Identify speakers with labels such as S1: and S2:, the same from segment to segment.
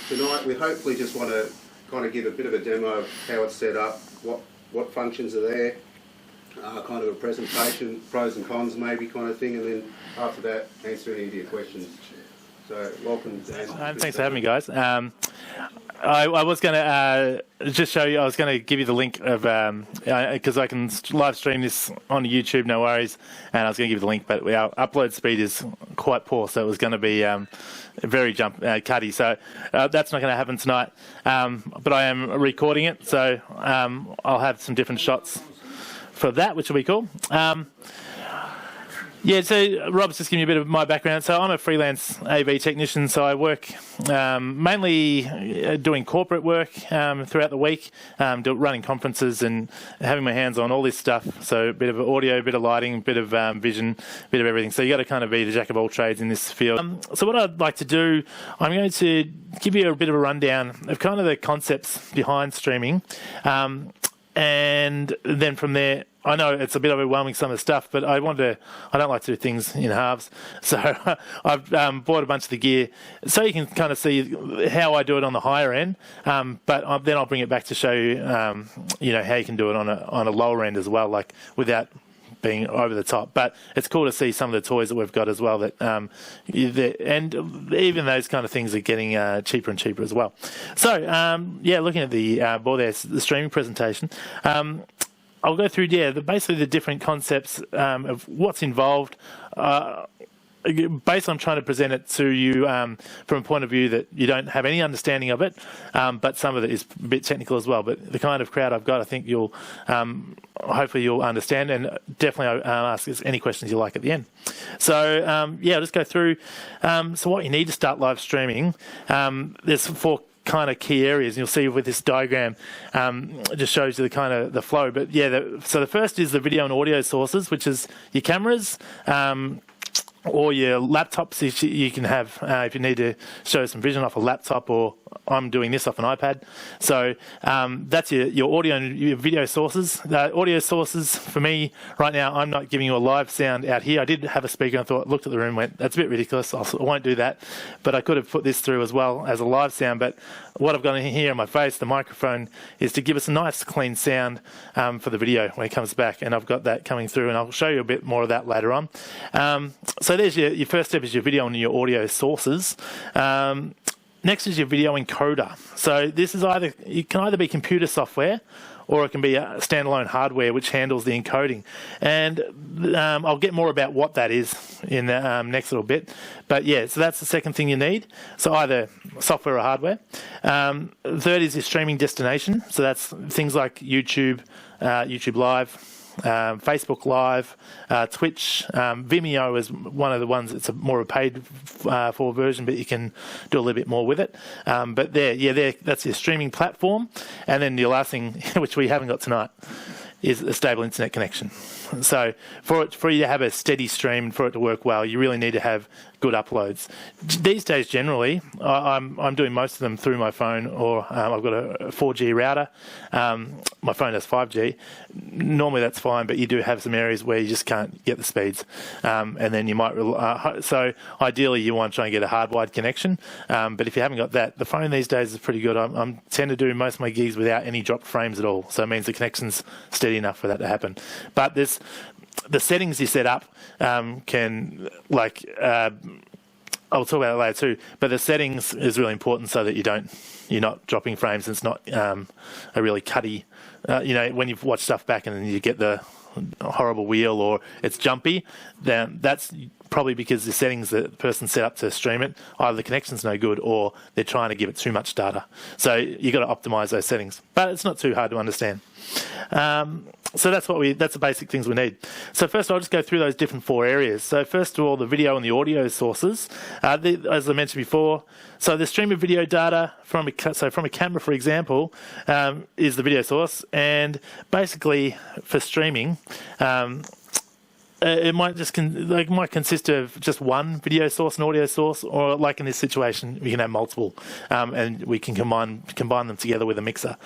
S1: Tonight we hopefully just want to kind of give a bit of a demo of how it's set up, what functions are there, kind of a presentation, pros and cons maybe kind of thing, and then after that answer any of your questions. So welcome, Dan.
S2: Thanks for having me, guys. I was going to just show you, I was going to give you the link of, because I can live stream this on YouTube, no worries, and I was going to give you the link, but our upload speed is quite poor, so it was going to be very cutty, so that's not going to happen tonight, but I am recording it, so I'll have some different shots for that, which will be cool. Yeah, so Rob's just giving you a bit of my background. So I'm a freelance AV technician, so I work mainly doing corporate work throughout the week, running conferences and having my hands on all this stuff. So a bit of audio, a bit of lighting, a bit of vision, a bit of everything. So you got to kind of be the jack of all trades in this field. So what I'd like to do, I'm going to give you a bit of a rundown of kind of the concepts behind streaming. And then from there, I know it's a bit overwhelming, some of the stuff, but I don't like to do things in halves. So I've bought a bunch of the gear so you can kind of see how I do it on the higher end, but then I'll bring it back to show you, how you can do it on a lower end as well, like without being over the top. But it's cool to see some of the toys that we've got as well, and even those kind of things are getting cheaper and cheaper as well. So looking at the board there, the streaming presentation, I'll go through basically the different concepts of what's involved. Basically, I'm trying to present it to you from a point of view that you don't have any understanding of it, but some of it is a bit technical as well. But the kind of crowd I've got, I think you'll hopefully you'll understand, and definitely ask us any questions you like at the end. So I'll just go through. So what you need to start live streaming, there's 4 kind of key areas. You'll see with this diagram, it just shows you the kind of the flow. But so the first is the video and audio sources, which is your cameras, or your laptops. You can have, if you need to show some vision off a laptop, or I'm doing this off an iPad. So that's your audio and your video sources. Audio sources, for me, right now, I'm not giving you a live sound out here. I did have a speaker and looked at the room and went, that's a bit ridiculous. I won't do that. But I could have put this through as well as a live sound. But what I've got in here on my face, the microphone, is to give us a nice clean sound for the video when it comes back. And I've got that coming through, and I'll show you a bit more of that later on. So there's your first step is your video and your audio sources. Next is your video encoder. So this is it can either be computer software, or it can be a standalone hardware which handles the encoding. And I'll get more about what that is in the next little bit. But so that's the second thing you need. So either software or hardware. Third is your streaming destination. So that's things like YouTube, YouTube Live, Facebook Live, Twitch, Vimeo is one of the ones that's more a paid for version, but you can do a little bit more with it. But that's your streaming platform. And then the last thing, which we haven't got tonight, is a stable internet connection. So for you to have a steady stream and for it to work well, you really need to have good uploads. These days, generally, I'm doing most of them through my phone, or I've got a 4G router. My phone has 5G. Normally that's fine, but you do have some areas where you just can't get the speeds. And then you might... so ideally, you want to try and get a hardwired connection. But if you haven't got that, the phone these days is pretty good. I tend to do most of my gigs without any dropped frames at all. So it means the connection's steady enough for that to happen. But the settings you set up can, I'll talk about it later too, but the settings is really important so that you're not dropping frames. It's not a really cutty, when you watch stuff back and then you get the horrible wheel or it's jumpy, then that's probably because the settings that the person set up to stream it, either the connection's no good or they're trying to give it too much data. So you've got to optimize those settings, but it's not too hard to understand. So that's the basic things we need. So first I'll just go through those different 4 areas. So first of all, the video and the audio sources. As I mentioned before, so the stream of video data from a camera, for example, is the video source. And basically for streaming, it might just might consist of just one video source and audio source, or like in this situation, we can have multiple, and we can combine them together with a mixer.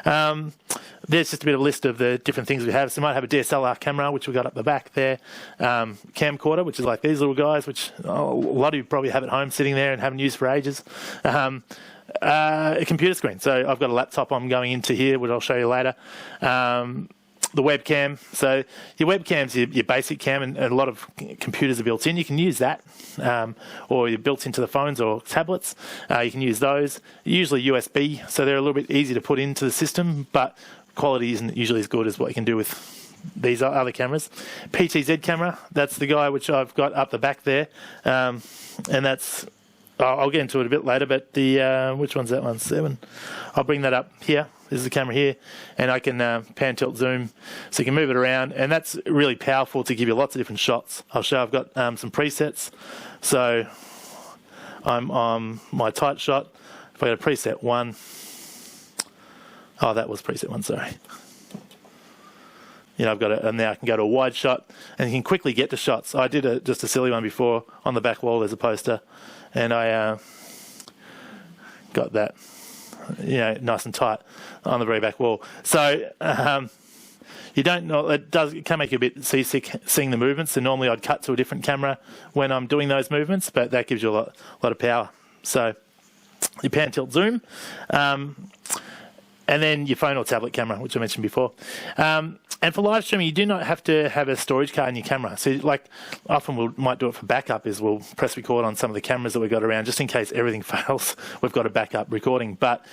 S2: There's just a bit of a list of the different things we have. So we might have a DSLR camera, which we got up the back there, camcorder, which is like these little guys, which a lot of you probably have at home sitting there and haven't used for ages. A computer screen. So I've got a laptop I'm going into here, which I'll show you later. The webcam. So your webcam's your basic cam, and a lot of computers are built in. You can use that, or you're built into the phones or tablets. You can use those. Usually USB, so they're a little bit easy to put into the system, but quality isn't usually as good as what you can do with these other cameras. PTZ camera, that's the guy which I've got up the back there, and that's... I'll get into it a bit later, but the which one's that one? 7. I'll bring that up here. This is the camera here, and I can pan, tilt, zoom, so you can move it around, and that's really powerful to give you lots of different shots. I'll show I've got some presets. So I'm on my tight shot. If I go to preset 1, that was preset 1, sorry. I've got it, and now I can go to a wide shot, and you can quickly get to shots. I did just a silly one before. On the back wall there's a poster, and I got that, nice and tight on the very back wall. So you don't know, it can make you a bit seasick seeing the movements. So normally I'd cut to a different camera when I'm doing those movements, but that gives you a lot of power. So your pan, tilt, zoom, and then your phone or tablet camera, which I mentioned before. And for live streaming, you do not have to have a storage card in your camera. So, like, often we might do it for backup, is we'll press record on some of the cameras that we've got around, just in case everything fails, we've got a backup recording. But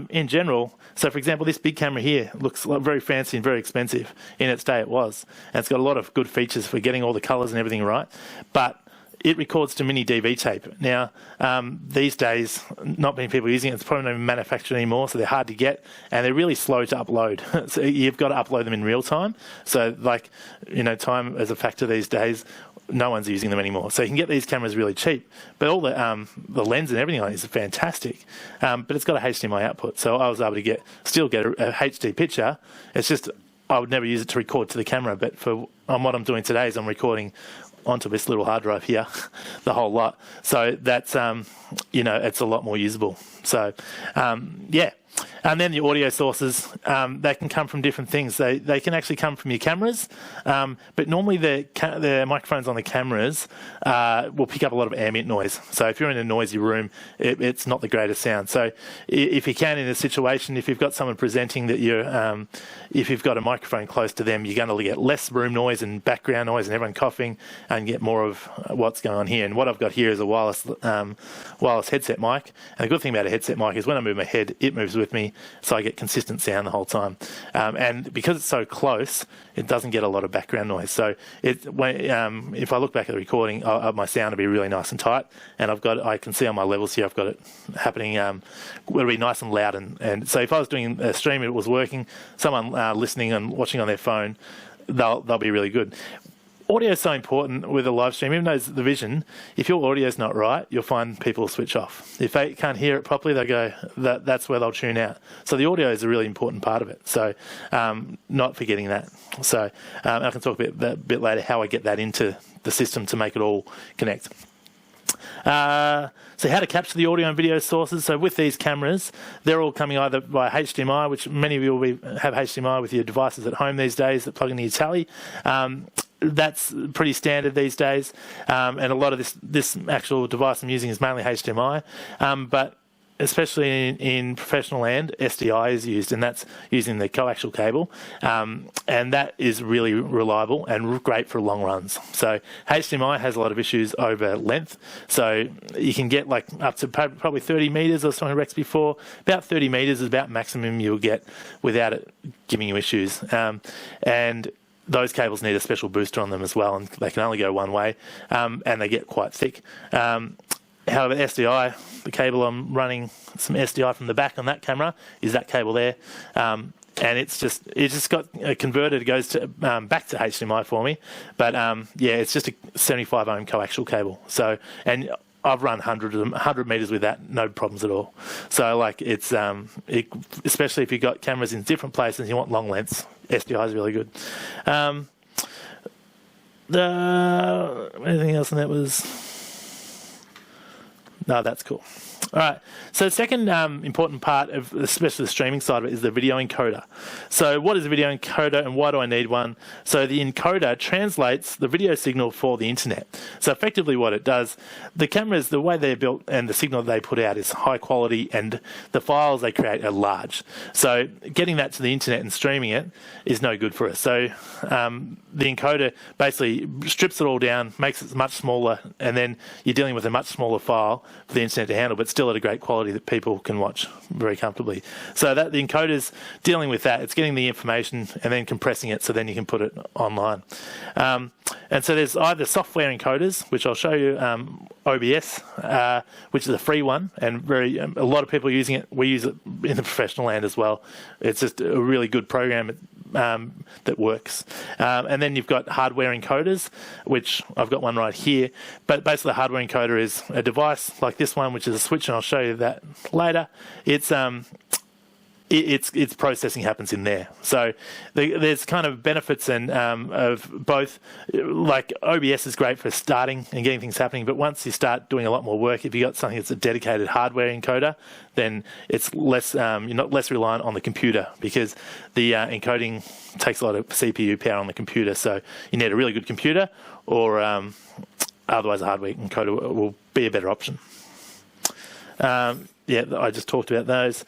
S2: in general, so for example, this big camera here looks very fancy and very expensive. In its day, it was. And it's got a lot of good features for getting all the colours and everything right. But it records to mini DV tape. Now, these days, not many people are using it. It's probably not even manufactured anymore, so they're hard to get, and they're really slow to upload. So you've got to upload them in real time. So, time as a factor these days, no one's using them anymore. So you can get these cameras really cheap, but all the lens and everything on it is fantastic. But it's got a HDMI output, so I was able to still get a HD picture. It's just I would never use it to record to the camera, but on what I'm doing today is I'm recording onto this little hard drive here, the whole lot. So that's, it's a lot more usable. So, And then the audio sources, they can come from different things. They can actually come from your cameras, but normally the microphones on the cameras will pick up a lot of ambient noise. So if you're in a noisy room, it's not the greatest sound. So if you can, in a situation, if you've got someone presenting that if you've got a microphone close to them, you're going to get less room noise and background noise and everyone coughing, and get more of what's going on here. And what I've got here is a wireless headset mic. And the good thing about a headset mic is when I move my head, it moves with me, so I get consistent sound the whole time. And because it's so close, it doesn't get a lot of background noise. So if I look back at the recording, my sound will be really nice and tight, and I can see on my levels here, I've got it happening. It'll be nice and loud, and so if I was doing a stream, it was working. Someone listening and watching on their phone, they'll be really good. Audio is so important with a live stream, even though it's the vision. If your audio is not right, you'll find people switch off. If they can't hear it properly, they go, that's where they'll tune out. So the audio is a really important part of it. So not forgetting that. So I can talk a bit later how I get that into the system to make it all connect. So how to capture the audio and video sources. So with these cameras, they're all coming either by HDMI, which many of you will have HDMI with your devices at home these days that plug into your tally. That's pretty standard these days, and a lot of this actual device I'm using is mainly HDMI, but especially in professional land, SDI is used, and that's using the coaxial cable, and that is really reliable and great for long runs. So HDMI has a lot of issues over length, so you can get like up to probably 30 metres or something Rex before. About 30 metres is about maximum you'll get without it giving you issues, and those cables need a special booster on them as well, and they can only go one way, and they get quite thick. However, SDI, the cable I'm running, some SDI from the back on that camera, is that cable there. And it's just got a converter that goes to back to HDMI for me. But it's just a 75 ohm coaxial cable. So, and I've run 100 metres with that, no problems at all. So like it's especially if you've got cameras in different places, you want long lengths. SDI is really good. Anything else in that was... No, that's cool. All right. So the second important part of, especially the streaming side of it, is the video encoder. So what is a video encoder and why do I need one? So the encoder translates the video signal for the internet. So effectively what it does, the cameras, the way they're built and the signal they put out is high quality and the files they create are large. So getting that to the internet and streaming it is no good for us. So the encoder basically strips it all down, makes it much smaller, and then you're dealing with a much smaller file for the internet to handle, but still at a great quality that people can watch very comfortably. So that the encoder's dealing with that. It's getting the information and then compressing it so then you can put it online. And so there's either software encoders, which I'll show you, OBS, which is a free one, and a lot of people are using it. We use it in the professional land as well. It's just a really good program that works. And then you've got hardware encoders, which I've got one right here. But basically, a hardware encoder is a device like this one, which is a switch, and I'll show you that later. Its processing happens in there. So there's kind of benefits and of both. Like OBS is great for starting and getting things happening, but once you start doing a lot more work, if you've got something that's a dedicated hardware encoder, then it's less. You're not less reliant on the computer because the encoding takes a lot of CPU power on the computer. So you need a really good computer, or otherwise a hardware encoder will be a better option. Yeah, I just talked about those.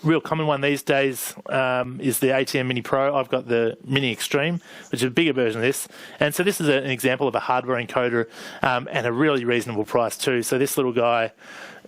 S2: Real common one these days is the ATM Mini Pro. I've got the Mini Extreme, which is a bigger version of this. And so this is an example of a hardware encoder and a really reasonable price too. So this little guy,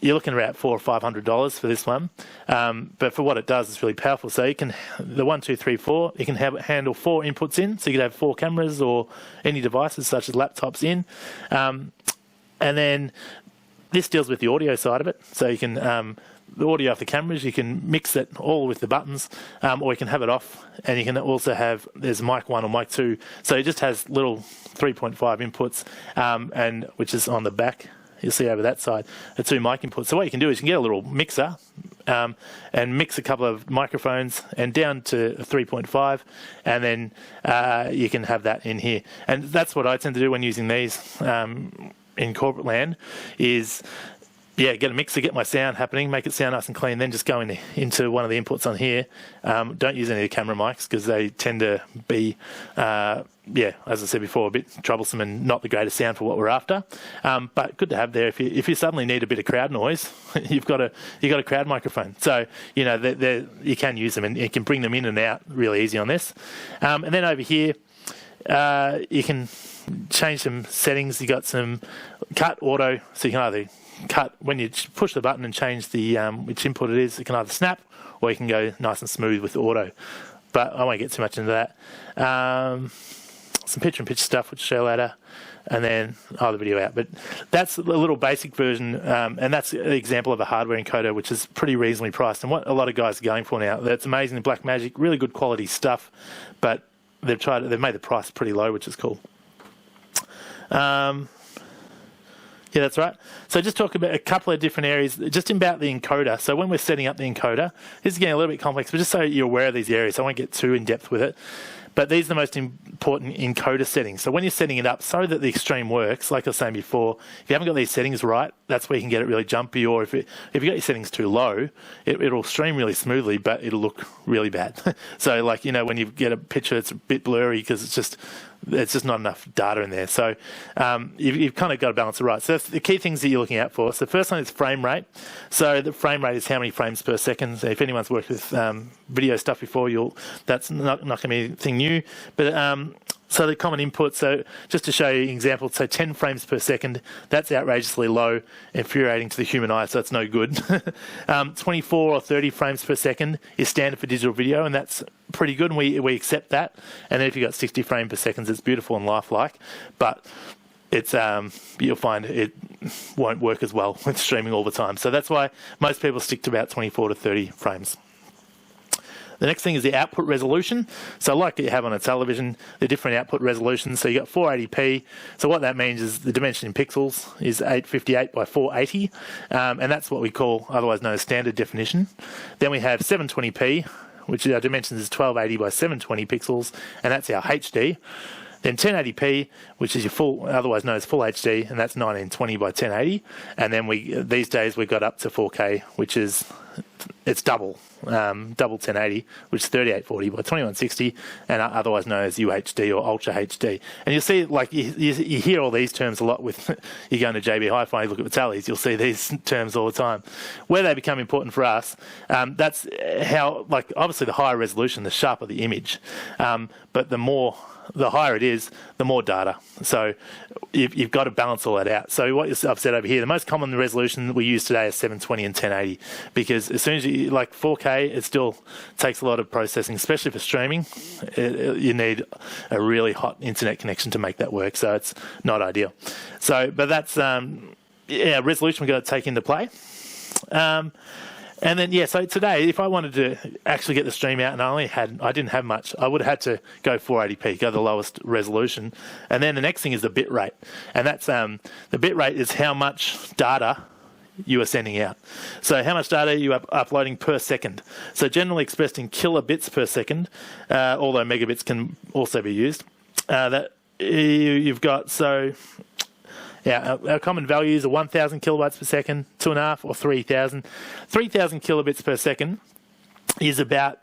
S2: you're looking at about $400 or $500 for this one. But for what it does, it's really powerful. So you can, the 1, 2, 3, 4, you can handle 4 inputs in. So you could have 4 cameras or any devices such as laptops in. And then this deals with the audio side of it. So you can... the audio off the cameras, you can mix it all with the buttons, or you can have it off, and you can also have, there's mic 1 or mic 2, so it just has little 3.5 inputs, and which is on the back, you'll see over that side, the 2 mic inputs. So what you can do is you can get a little mixer, and mix a couple of microphones and down to 3.5, and then you can have that in here. And that's what I tend to do when using these in corporate land, is get a mixer, get my sound happening, make it sound nice and clean, then just go into one of the inputs on here. Don't use any of the camera mics because they tend to be, as I said before, a bit troublesome and not the greatest sound for what we're after. But good to have there. If you suddenly need a bit of crowd noise, you've got a crowd microphone. So, you can use them and you can bring them in and out really easy on this. And then over here, you can change some settings. You got some cut, auto, so you can either cut when you push the button and change the which input it is. It can either snap or you can go nice and smooth with auto, but I won't get too much into that. Some picture-in-picture stuff which I'll show later, and then the video out. But that's a little basic version, and that's an example of a hardware encoder which is pretty reasonably priced, and what a lot of guys are going for now. That's amazing. Blackmagic, really good quality stuff, but they've made the price pretty low, which is cool. Yeah, that's right. So just talk about a couple of different areas, just about the encoder. So when we're setting up the encoder, this is getting a little bit complex, but just so you're aware of these areas, I won't get too in-depth with it. But these are the most important encoder settings. So when you're setting it up so that the Extreme works, like I was saying before, if you haven't got these settings right, that's where you can get it really jumpy, or if you've got your settings too low, it'll stream really smoothly, but it'll look really bad. So when you get a picture, it's a bit blurry because it's just not enough data in there. So you've kind of got to balance it right. So that's the key things that you're looking out for. So the first one is frame rate. So the frame rate is how many frames per second. So if anyone's worked with video stuff before, that's not going to be anything new. But so the common input, so just to show you an example, so 10 frames per second, that's outrageously low, infuriating to the human eye, so it's no good. 24 or 30 frames per second is standard for digital video, and that's pretty good, and we accept that. And then if you've got 60 frames per second, it's beautiful and lifelike, but it's you'll find it won't work as well with streaming all the time. So that's why most people stick to about 24 to 30 frames. The next thing is the output resolution. So like you have on a television, the different output resolutions. So you got 480p. So what that means is the dimension in pixels is 858 by 480. And that's what we call, otherwise known as standard definition. Then we have 720p, which our dimensions is 1280 by 720 pixels. And that's our HD. Then 1080p, which is your full, otherwise known as full HD, and that's 1920 by 1080. And then these days we got up to 4K, which is it's double 1080, which is 3840 by 2160, and otherwise known as UHD or Ultra HD. And you'll see, like, you hear all these terms a lot with, you go into JB Hi-Fi, you look at Vitalis, you'll see these terms all the time. Where they become important for us, that's how, like, obviously the higher resolution, the sharper the image, but the higher it is, the more data. So you've got to balance all that out. So what I've said over here, the most common resolution that we use today is 720 and 1080, because as soon as you, like 4K, it still takes a lot of processing, especially for streaming. You need a really hot internet connection to make that work, so it's not ideal. So, but that's, resolution we've got to take into play. And then, so today, if I wanted to actually get the stream out and I didn't have much, I would have had to go 480p, go the lowest resolution. And then the next thing is the bit rate. And that's, the bit rate is how much data you are sending out. So how much data you are uploading per second. So generally expressed in kilobits per second, although megabits can also be used. That you've got, our common values are 1,000 kilobytes per second, 2.5 or 3,000. 3,000 kilobits per second is about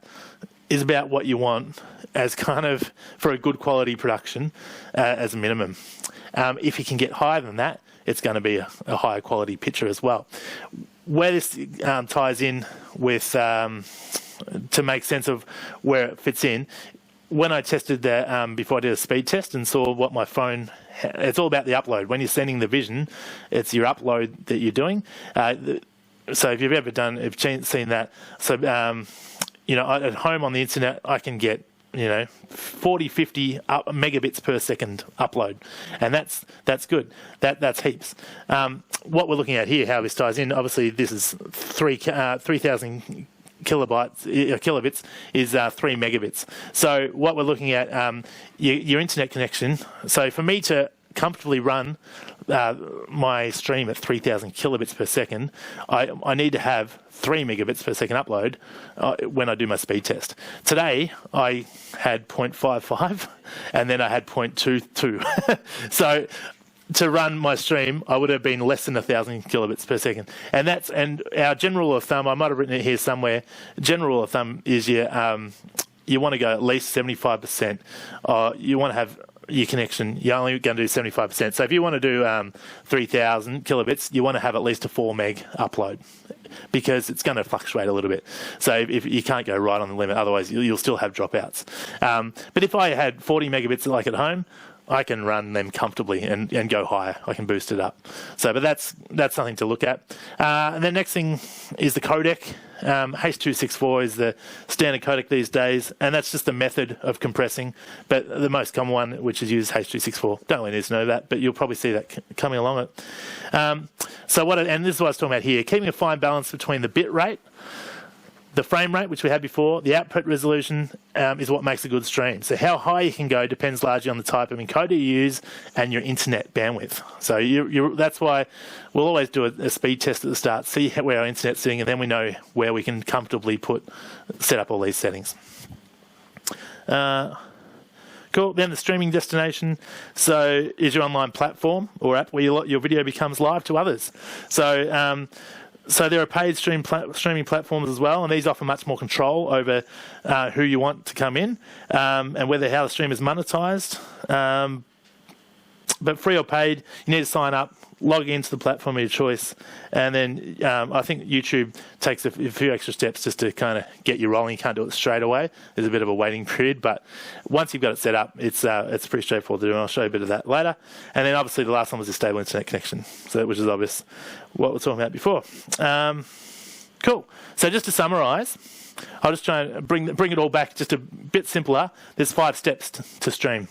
S2: what you want as kind of for a good quality production as a minimum. If you can get higher than that, it's going to be a higher quality picture as well. Where this ties in with to make sense of where it fits in, when I tested that before I did a speed test and saw what my phone, it's all about the upload. When you're sending the vision, it's your upload that you're doing. So if you've ever seen that, so at home on the internet, I can get 40, 50 megabits per second upload, and that's good. That's heaps. What we're looking at here, how this ties in, obviously this is 3,000 kilobits is 3 megabits. So what we're looking at, your internet connection. So for me to comfortably run my stream at 3,000 kilobits per second, I need to have 3 megabits per second upload when I do my speed test. Today I had 0.55 and then I had 0.22. So to run my stream, I would have been less than 1,000 kilobits per second. And our general rule of thumb, I might have written it here somewhere, general rule of thumb is you want to go at least 75%. You want to have your connection, you're only going to do 75%. So if you want to do 3,000 kilobits, you want to have at least a 4 meg upload, because it's going to fluctuate a little bit. So if you can't go right on the limit, otherwise you'll still have dropouts. But if I had 40 megabits like at home, I can run them comfortably and go higher. I can boost it up. So, but that's something to look at. And the next thing is the codec. H.264 is the standard codec these days, and that's just a method of compressing. But the most common one, which is used, H.264. Don't really need to know that, but you'll probably see that coming along it. And this is what I was talking about here: keeping a fine balance between the bit rate, the frame rate, which we had before, the output resolution is what makes a good stream. So how high you can go depends largely on the type of encoder you use and your internet bandwidth. So that's why we'll always do a speed test at the start, see where our internet's sitting, and then we know where we can comfortably set up all these settings. Cool. Then the streaming destination. So is your online platform or app where your video becomes live to others. So there are paid streaming platforms as well, and these offer much more control over who you want to come in and how the stream is monetized. But free or paid, you need to sign up, log into the platform of your choice, and then I think YouTube takes a few extra steps just to kind of get you rolling. You can't do it straight away. There's a bit of a waiting period, but once you've got it set up, it's pretty straightforward to do, and I'll show you a bit of that later. And then obviously the last one was a stable internet connection, which is obvious what we're talking about before. Cool. So just to summarise, I'll just try and bring it all back just a bit simpler. There's 5 steps to stream.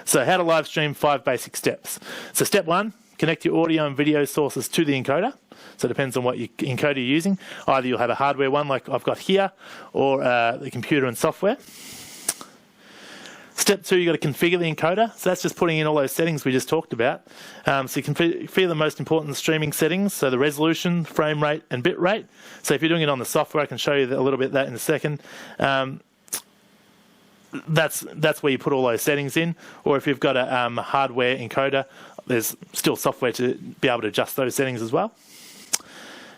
S2: So how to live stream, 5 basic steps. So step 1, connect your audio and video sources to the encoder. So it depends on what encoder you're using. Either you'll have a hardware one like I've got here, or the computer and software. Step 2, you've got to configure the encoder. So that's just putting in all those settings we just talked about. So you configure the most important streaming settings, so the resolution, frame rate, and bit rate. So if you're doing it on the software, I can show you a little bit of that in a second. that's where you put all those settings in. Or if you've got a hardware encoder, there's still software to be able to adjust those settings as well.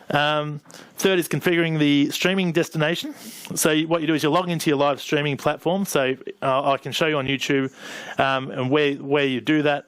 S2: Third is configuring the streaming destination. So what you do is you log into your live streaming platform. So I can show you on YouTube and where you do that.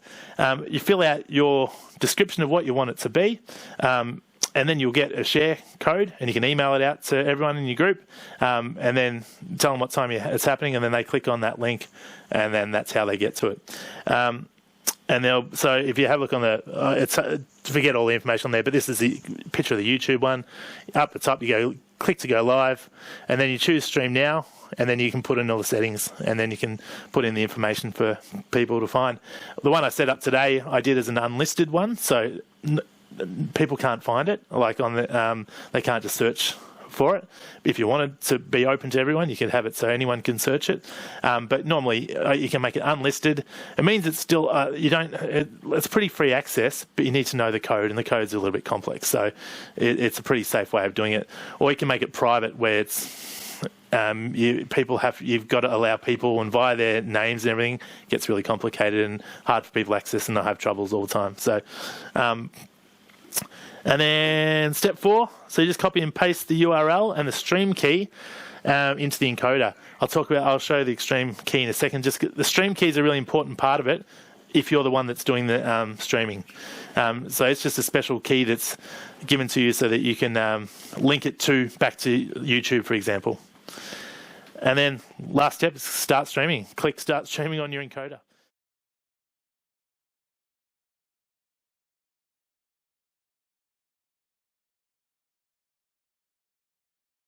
S2: You fill out your description of what you want it to be. And then you'll get a share code, and you can email it out to everyone in your group, and then tell them what time it's happening, and then they click on that link, and then that's how they get to it. So if you have a look on forget all the information on there, but this is the picture of the YouTube one. Up the top, you click to go live, and then you choose Stream Now, and then you can put in all the settings, and then you can put in the information for people to find. The one I set up today, I did as an unlisted one, so people can't find it. Like they can't just search for it. If you wanted to be open to everyone, you could have it so anyone can search it. But normally you can make it unlisted. It means it's still it's pretty free access, but you need to know the code, and the code's a little bit complex. So it's a pretty safe way of doing it. Or you can make it private, where it's you've got to allow people, and via their names and everything, it gets really complicated and hard for people to access, and they'll have troubles all the time. So. And then step 4, so you just copy and paste the URL and the stream key into the encoder. I'll show you the stream key in a second. The stream key is a really important part of it if you're the one that's doing the streaming. So it's just a special key that's given to you so that you can link it back to YouTube, for example. And then last step is start streaming. Click start streaming on your encoder.